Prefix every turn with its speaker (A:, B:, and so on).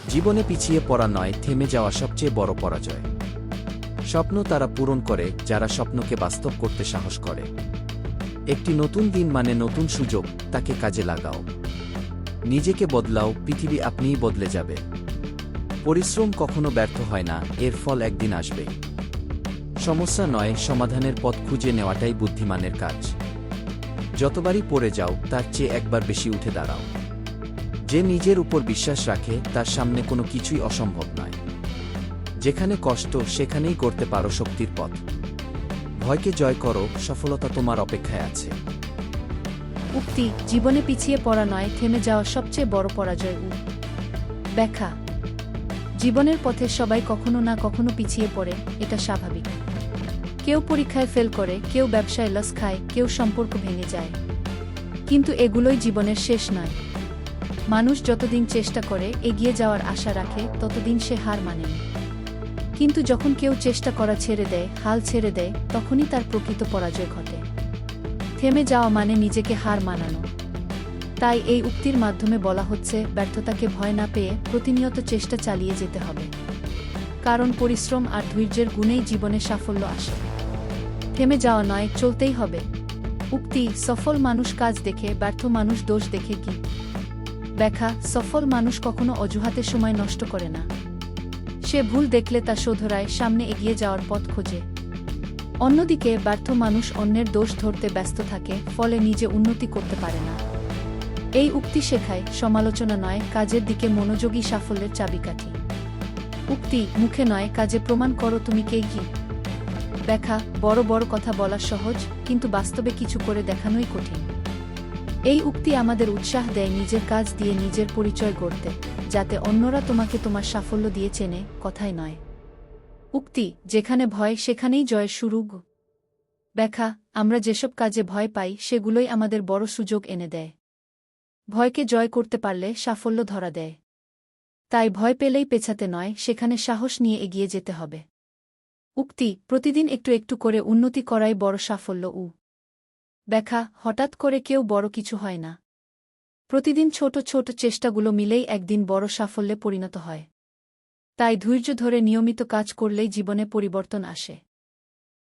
A: জীবনে পিছিয়ে পড়া নয়, থেমে যাওয়া সবচেয়ে বড় পরাজয়। স্বপ্ন তারা পূরণ করে যারা স্বপ্নকে বাস্তব করতে সাহস করে। একটি নতুন দিন মানে নতুন সুযোগ, তাকে কাজে লাগাও। নিজেকে বদলাও, পৃথিবী আপনিই বদলে যাবে। পরিশ্রম কখনো ব্যর্থ হয় না, এর ফল একদিন আসবেই। সমস্যা নয়, সমাধানের পথ খুঁজে নেওয়াটাই বুদ্ধিমানের কাজ। যতবারই পড়ে যাও তার চেয়ে একবার বেশি উঠে দাঁড়াও। যে নিজের উপর বিশ্বাস রাখে তার সামনে কোনো কিছুই অসম্ভব নয়। যেখানে কষ্ট সেখানেই গড়তে পারো শক্তির পথ। ভয়কে জয় করো, সফলতা তোমার অপেক্ষায় আছে।
B: উক্তি: জীবনে পিছিয়ে পড়া নয়, থেমে যাওয়া সবচেয়ে বড় পরাজয়। ব্যাখ্যা: জীবনের পথে সবাই কখনো না কখনো পিছিয়ে পড়ে, এটা স্বাভাবিক। কেউ পরীক্ষায় ফেল করে, কেউ ব্যবসায় লস খায়, কেউ সম্পর্ক ভেঙে যায়। কিন্তু এগুলোই জীবনের শেষ নয়। মানুষ যতদিন চেষ্টা করে, এগিয়ে যাওয়ার আশা রাখে, ততদিন সে হার মানে না। কিন্তু যখন কেউ চেষ্টা করা ছেড়ে দেয়, হাল ছেড়ে দেয়, তখনই তার প্রকৃত পরাজয় ঘটে। থেমে যাওয়া মানে নিজেকে হার মানানো। তাই এই উক্তির মাধ্যমে বলা হচ্ছে, ব্যর্থতাকে ভয় না পেয়ে প্রতিনিয়ত চেষ্টা চালিয়ে যেতে হবে। কারণ পরিশ্রম আর ধৈর্যের গুণেই জীবনে সাফল্য আসে। থেমে যাওয়া নয়, চলতেই হবে। উক্তি: সফল মানুষ কাজ দেখে, ব্যর্থ মানুষ দোষ দেখে। কি ব্যাখ্যা: সফল মানুষ কখনো অজুহাতে সময় নষ্ট করে না। সে ভুল দেখলে তা শোধরায়, সামনে এগিয়ে যাওয়ার পথ খোঁজে। অন্যদিকে ব্যর্থ মানুষ অন্যের দোষ ধরতে ব্যস্ত থাকে, ফলে নিজে উন্নতি করতে পারে না। এই উক্তি শেখায়, সমালোচনা নয়, কাজের দিকে মনোযোগী সাফল্যের চাবিকাঠি। উক্তি: মুখে নয়, কাজে প্রমাণ করো তুমি কে। কি ব্যাখ্যা: বড় বড় কথা বলা সহজ, কিন্তু বাস্তবে কিছু করে দেখানোই কঠিন। এই উক্তি আমাদের উৎসাহ দেয় নিজের কাজ দিয়ে নিজের পরিচয় গড়তে, যাতে অন্যরা তোমাকে তোমার সাফল্য দিয়ে চেনে, কথাই নয়। উক্তি: যেখানে ভয় সেখানেই জয়ের শুরু। ব্যাখ্যা: আমরা যেসব কাজে ভয় পাই সেগুলোই আমাদের বড় সুযোগ এনে দেয়। ভয়কে জয় করতে পারলে সাফল্য ধরা দেয়। তাই ভয় পেলেই পেছাতে নয়, সেখানে সাহস নিয়ে এগিয়ে যেতে হবে। উক্তি: প্রতিদিন একটু একটু করে উন্নতি করাই বড় সাফল্য। ব্যাখ্যা: হঠাৎ করে কেউ বড় কিছু হয় না। প্রতিদিন ছোট ছোট চেষ্টাগুলো মিলেই একদিন বড় সাফল্যে পরিণত হয়। তাই ধৈর্য ধরে নিয়মিত কাজ করলেই জীবনে পরিবর্তন আসে।